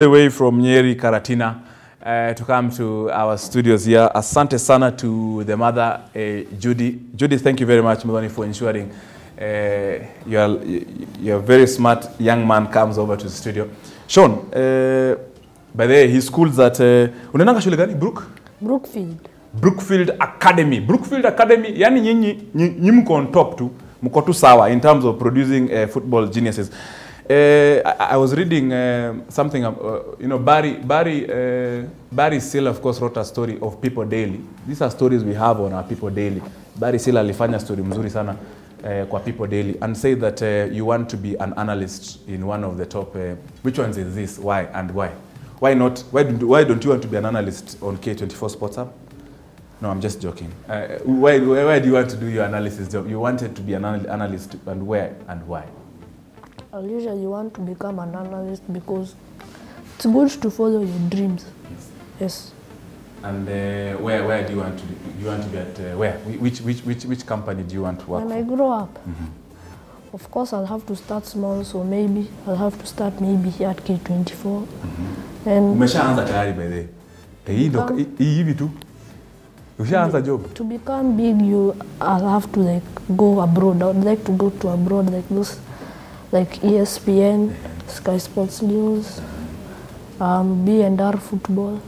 Away from Nyeri, Karatina, to come to our studios here. Asante sana to the mother, Judy. Judy, thank you very much, Mudhoni, for ensuring your very smart young man comes over to the studio. Shawn, by the way, his school's at unaendanga shule gani? Brookfield Academy. Brookfield Academy, yani nyinyi mko on top tu, mko tu sawa in terms of producing football geniuses. I was reading something, Barry Seal, of course, wrote a story of People Daily. These are stories we have on our People Daily. Barry Seal alifanya story mzuri sana kwa People Daily and say that you want to be an analyst in one of the top. Which ones is this? Why and why? Why not? Why don't you want to be an analyst on K24 Sports Hub? No, I'm just joking. Why do you want to do your analysis job? You wanted to be an analyst, and where and why? I usually want to become an analyst because it's good to follow your dreams. Yes. And where do you want to be? You want to be at where? Which company do you want to work when for? I grow up, of course I'll have to start small. So maybe I'll have to start maybe here at K24. And umeshaanza tayari by the hivi tu. Ushaanza job. To become big, I'll have to go abroad. I would like to go to abroad like those. Like ESPN, Sky Sports News, B&R Football,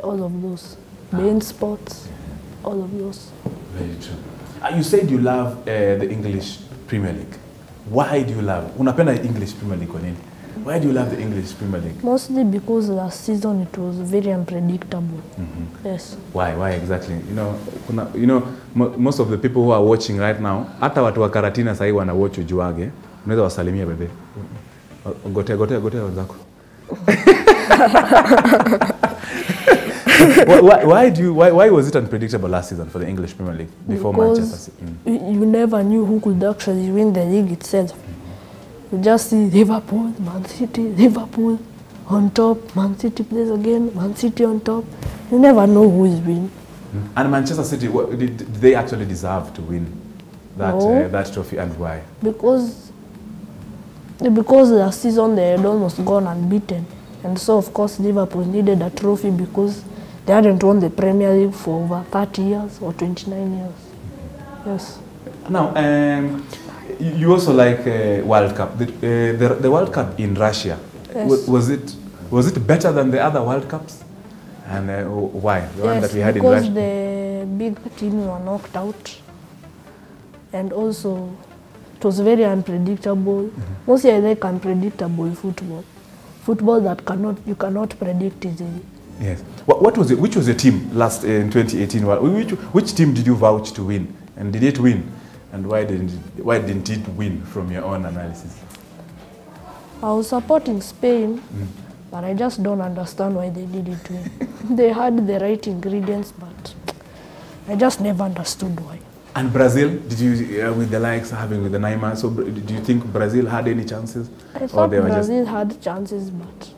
all of those. Bein Sports, all of those. Very true. You said you love the English Premier League. Why do you love? Unapenda English Premier League kwa nini? Why do you love the English Premier League? Mostly because last season it was very unpredictable. Yes. Why exactly? Most of the people who are watching right now, hata watu wa Karatina sahi wana watch ujuage. Unaweza wasalimia bebe. Gotea wenzako. Why was it unpredictable last season for the English Premier League before because Manchester City? You never knew who could actually win the league itself. You just see Liverpool, Man City, Liverpool on top, Man City plays again, Man City on top. You never know who is winning. And Manchester City, did they actually deserve to win that trophy, and why? Because last season they had almost gone unbeaten, and so of course Liverpool needed a trophy because they hadn't won the Premier League for over 30 years or 29 years. Yes. Now, you also like World Cup. The World Cup in Russia, yes. was it better than the other World Cups? And why? The one that we had in Russia? Because the big teams were knocked out, and also it was very unpredictable. Mostly I like unpredictable football. Football that you cannot predict easily. Yes. What was it? Which was the team last in 2018? Which team did you vouch to win? And did it win? And why didn't it win from your own analysis? I was supporting Spain, but I just don't understand why they didn't win. They had the right ingredients, but I just never understood why. And Brazil, did you, with the likes having with the Neymar, so do you think Brazil had any chances? I thought Brazil had chances, but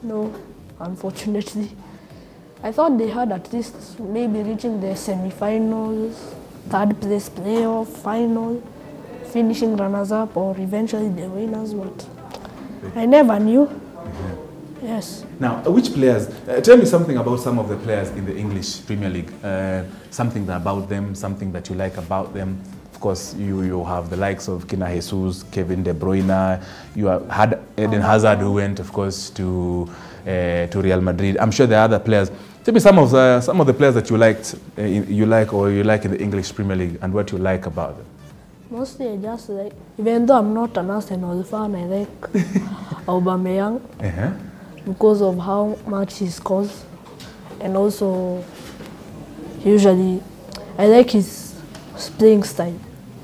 no, unfortunately. I thought they had at least maybe reaching the semi-finals, third place playoff, final, finishing runners-up, or eventually the winners, but I never knew. Yes. Now, which players, tell me something about some of the players in the English Premier League, something about them, something that you like about them. Of course, you have the likes of Kina Jesus, Kevin De Bruyne, you had Eden Hazard who went, of course, to Real Madrid. I'm sure there are other players. Tell me some of the players that you like in the English Premier League and what you like about them. Mostly I just like, even though I'm not an Arsenal fan, I like Aubameyang. Because of how much he scores, and also usually I like his playing style.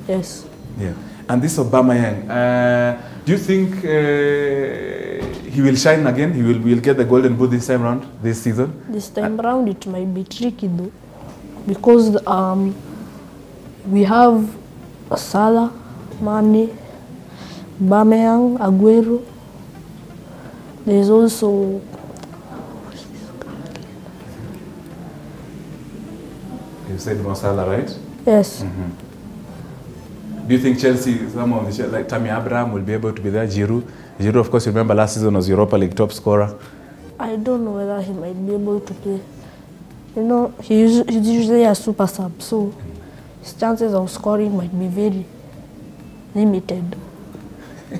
Yes. Yeah. And this Aubameyang, do you think he will shine again? He will get the golden boot this time round, this season? This time round it might be tricky though, because we have Salah, Mane, Aubameyang, Aguero. There's also you said Mo Salah, right? Yes. Do you think Chelsea, some of the like Tammy Abraham will be able to be there? Giroud, of course, you remember last season was Europa League top scorer. I don't know whether he might be able to play. You know, he's usually a super sub, so his chances of scoring might be very limited.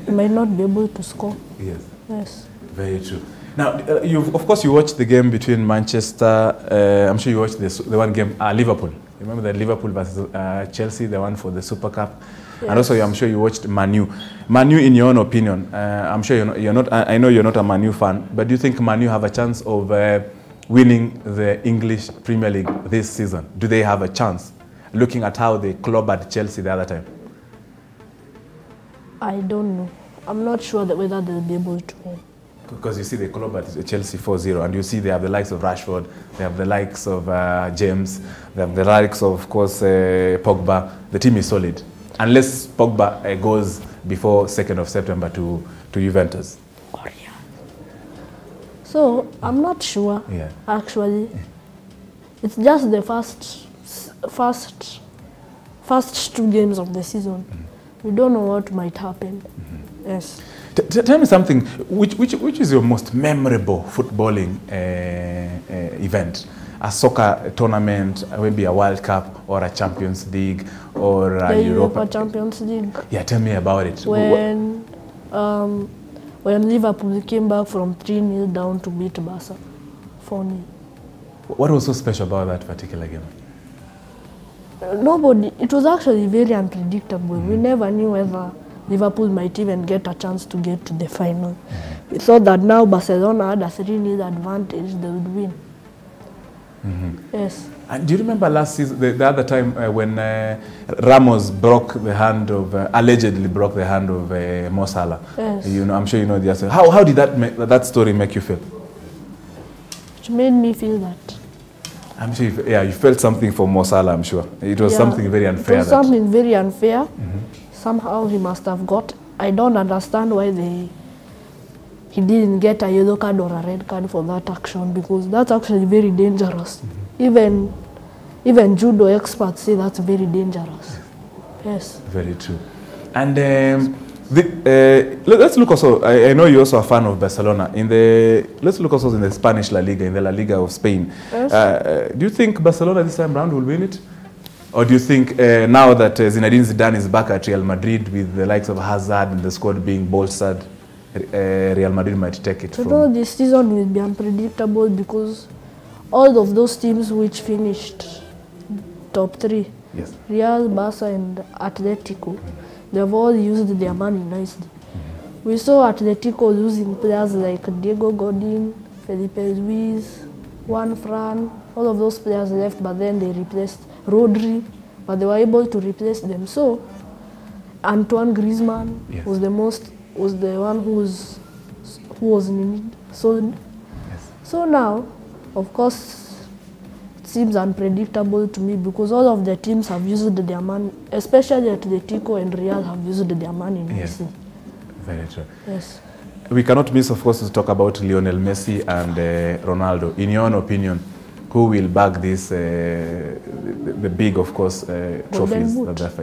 He might not be able to score. Yes. Yes. Very true. Now, of course, you watched the game between Manchester. I'm sure you watched the one game, Liverpool. You remember the Liverpool versus Chelsea, the one for the Super Cup. Yes. And also, I'm sure you watched Man U. Man U, in your own opinion, I'm sure you're not. I know you're not a Man U fan, but do you think Man U have a chance of winning the English Premier League this season? Do they have a chance, looking at how they clobbered Chelsea the other time? I don't know. I'm not sure that whether they'll be able to win. Because you see they clobbered Chelsea 4-0, and you see they have the likes of Rashford, they have the likes of James, they have the likes of course, Pogba. The team is solid. Unless Pogba goes before 2nd of September to Juventus. Oh, yeah. So, I'm not sure, actually. Yeah. It's just the first 2 games of the season. We don't know what might happen. Yes. Tell me something, which is your most memorable footballing event? A soccer tournament, maybe a World Cup or a Champions League or a Europa Champions League. Yeah, tell me about it. When Liverpool came back from 3-0 down to beat Barca 4-0. What was so special about that particular game? It was actually very unpredictable. We never knew whether Liverpool might even get a chance to get to the final. We thought that now Barcelona had a 3-0 advantage, they would win. Yes. And do you remember last season, the other time when Ramos broke the hand of, allegedly broke the hand of Mo Salah? Yes. You know, I'm sure you know the answer. How did that story make you feel? It made me feel that. I'm sure, you felt something for Mo Salah, I'm sure. It was something very unfair. It was something very unfair. Somehow he must have got. I don't understand why he didn't get a yellow card or a red card for that action, because that's actually very dangerous. Even judo experts say that's very dangerous. Yes. Very true. And let's look also. I know you're also a fan of Barcelona. Let's look also in the Spanish La Liga, in the La Liga of Spain. Yes. Do you think Barcelona this time round will win it? Or do you think now that Zinedine Zidane is back at Real Madrid with the likes of Hazard and the squad being bolstered, Real Madrid might take it? This season will be unpredictable because all of those teams which finished top 3, Real, Barca and Atletico, they've all used their money nicely. We saw Atletico losing players like Diego Godin, Felipe Luis, Juan Fran, all of those players left, but then they replaced Rodri, but they were able to replace them. So Antoine Griezmann was the one who was needed. So now, of course, it seems unpredictable to me because all of the teams have used their money, especially Atletico and Real have used their money nicely. Very true. Yes. We cannot miss, of course, to talk about Lionel Messi and Ronaldo. In your own opinion, who will bag this, the big, of course, trophies?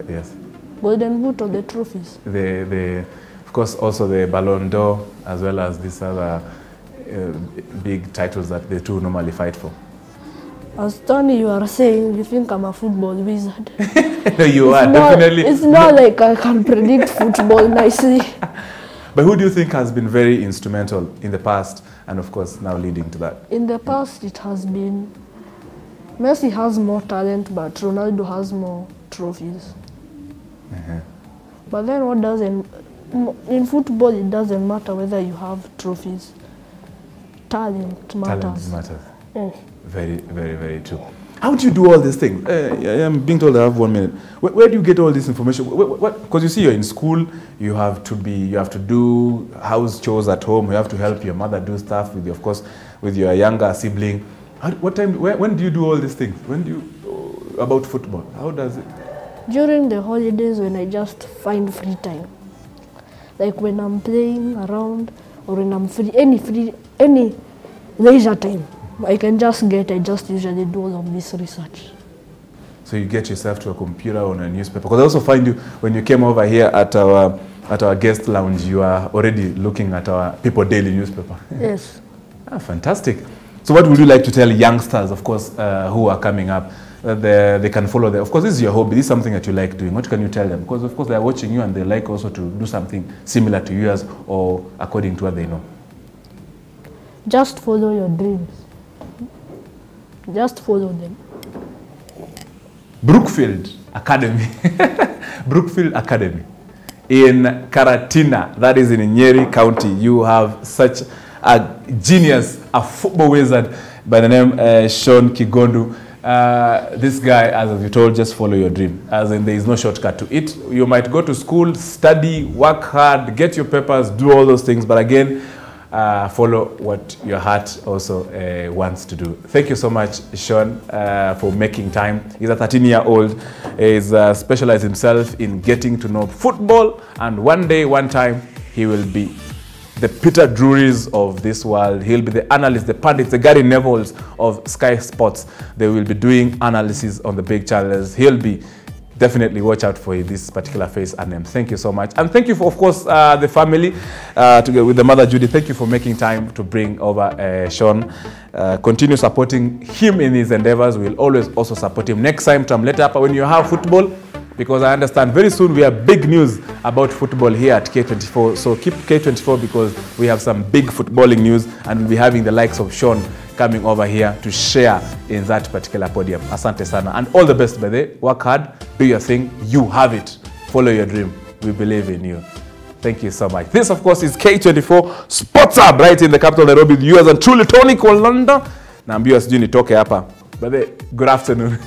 Yes. Golden Boot or the trophies? Of course, also the Ballon d'Or, as well as these other big titles that the two normally fight for. As Tony, you are saying, you think I'm a football wizard. No, you are, definitely. It's not like I can predict football nicely. But who do you think has been very instrumental in the past and, of course, now leading to that? In the past, it has been... Messi has more talent, but Ronaldo has more trophies. But then what doesn't... In football, it doesn't matter whether you have trophies. Talent matters. Talent matters. Yes. Very, very, very true. How do you do all these things? I'm being told I have 1 minute. Where do you get all this information? Because you see, you're in school, you have to do house chores at home, you have to help your mother do stuff with, of course, with your younger sibling. When do you do all these things? When do you about football? How does it? During the holidays, when I just find free time, like when I'm playing around or when I'm free, any leisure time. I just usually do all of this research. So So you get yourself to a computer or a newspaper. Because I also find you, when you came over here at our guest lounge, you are already looking at our People Daily newspaper. Yes. Fantastic. So what would you like to tell youngsters, of course, who are coming up, that they can follow of course, this is your hobby, this is something that you like doing. What can you tell them? Because, of course, they are watching you and they like also to do something similar to yours or according to what they know. Just follow your dreams. Just follow them. Brookfield Academy. Brookfield Academy. In Karatina, that is in Nyeri County. You have such a genius, a football wizard by the name Shawn Kigondu. This guy, as you told, just follow your dream. As in, there is no shortcut to it. You might go to school, study, work hard, get your papers, do all those things. But again, follow what your heart also wants to do. Thank you so much, Shawn, for making time. He's a 13-year-old. He's specialized himself in getting to know football. And one day, one time, he will be the Peter Drury's of this world. He'll be the analyst, the pundits, the Gary Nevilles of Sky Sports. They will be doing analysis on the big channels. He'll be definitely watch out for this particular face and name. Thank you so much. And thank you for, of course, the family, together with the mother, Judy. Thank you for making time to bring over Shawn. Continue supporting him in his endeavors. We'll always also support him. Next time, later when you have football, because I understand very soon we have big news about football here at K24. So keep K24 because we have some big footballing news and we'll be having the likes of Shawn coming over here to share in that particular podium. Asante sana. And all the best, by the way. Work hard, do your thing, you have it. Follow your dream. We believe in you. Thank you so much. This, of course, is K24 Sports Hub right in the capital of Nairobi. Yours and truly, Tony Kolanda. Naambiwa sijui nitoke hapa. By the way, good afternoon.